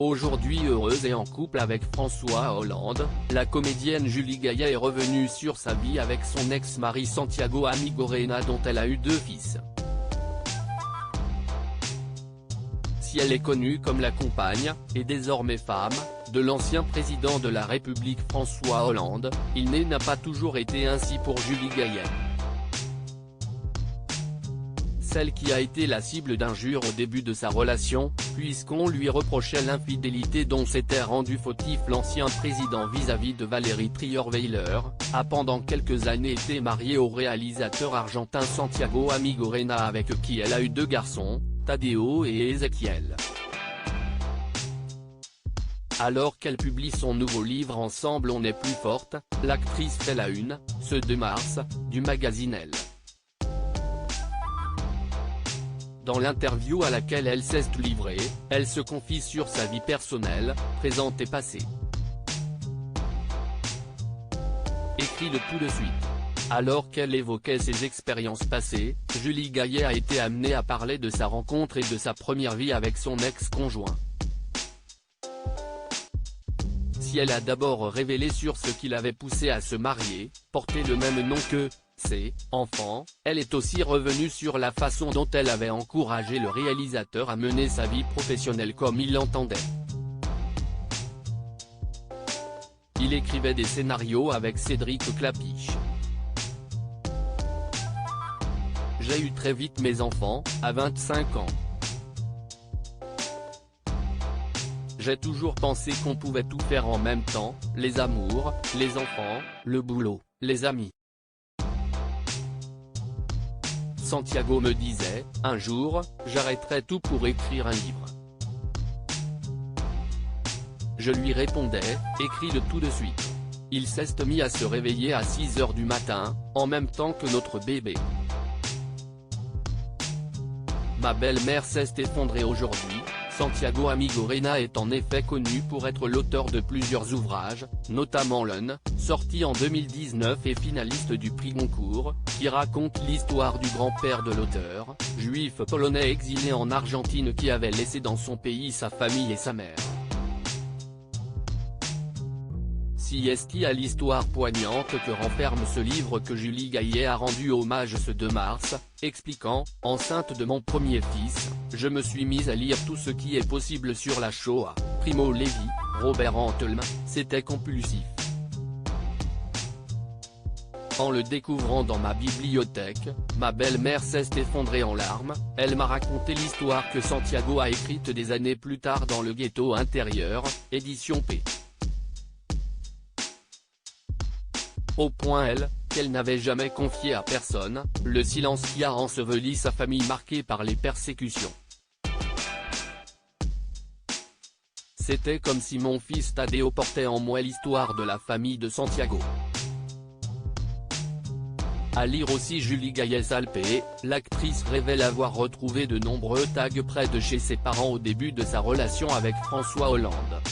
Aujourd'hui heureuse et en couple avec François Hollande, la comédienne Julie Gaillet est revenue sur sa vie avec son ex-mari Santiago Amigorena dont elle a eu 2 fils. Si elle est connue comme la compagne, et désormais femme, de l'ancien président de la République François Hollande, il n'a pas toujours été ainsi pour Julie Gaillet. Celle qui a été la cible d'injures au début de sa relation, puisqu'on lui reprochait l'infidélité dont s'était rendu fautif l'ancien président vis-à-vis de Valérie Trierweiler, a pendant quelques années été mariée au réalisateur argentin Santiago Amigorena avec qui elle a eu 2 garçons, Tadeo et Ezequiel. Alors qu'elle publie son nouveau livre Ensemble on est plus forte, l'actrice fait la une, ce 2 mars, du magazine Elle. Dans l'interview à laquelle elle s'est livrée, elle se confie sur sa vie personnelle, présente et passée. Écrit de tout de suite. Alors qu'elle évoquait ses expériences passées, Julie Gaillet a été amenée à parler de sa rencontre et de sa première vie avec son ex-conjoint. Si elle a d'abord révélé sur ce qui l'avait poussé à se marier, porter le même nom que ses enfants, elle est aussi revenue sur la façon dont elle avait encouragé le réalisateur à mener sa vie professionnelle comme il l'entendait. Il écrivait des scénarios avec Cédric Klapisch. J'ai eu très vite mes enfants, à 25 ans. J'ai toujours pensé qu'on pouvait tout faire en même temps, les amours, les enfants, le boulot, les amis. Santiago me disait, un jour, j'arrêterai tout pour écrire un livre. Je lui répondais, écris le tout de suite. Il s'est mis à se réveiller à 6 h du matin, en même temps que notre bébé. Ma belle-mère s'est effondrée aujourd'hui. Santiago Amigorena est en effet connu pour être l'auteur de plusieurs ouvrages, notamment l'un, sorti en 2019 et finaliste du prix Goncourt, qui raconte l'histoire du grand-père de l'auteur, juif polonais exilé en Argentine qui avait laissé dans son pays sa famille et sa mère. Si est-il à l'histoire poignante que renferme ce livre que Julie Gaillet a rendu hommage ce 2 mars, expliquant, enceinte de mon premier fils, je me suis mise à lire tout ce qui est possible sur la Shoah, Primo Levi, Robert Antelme, c'était compulsif. En le découvrant dans ma bibliothèque, ma belle-mère s'est effondrée en larmes, elle m'a raconté l'histoire que Santiago a écrite des années plus tard dans le ghetto intérieur, édition P. Au point qu'elle n'avait jamais confié à personne, le silence qui a enseveli sa famille marquée par les persécutions. C'était comme si mon fils Tadeo portait en moi l'histoire de la famille de Santiago. À lire aussi Julie Gaillet Salpé, l'actrice révèle avoir retrouvé de nombreux tags près de chez ses parents au début de sa relation avec François Hollande.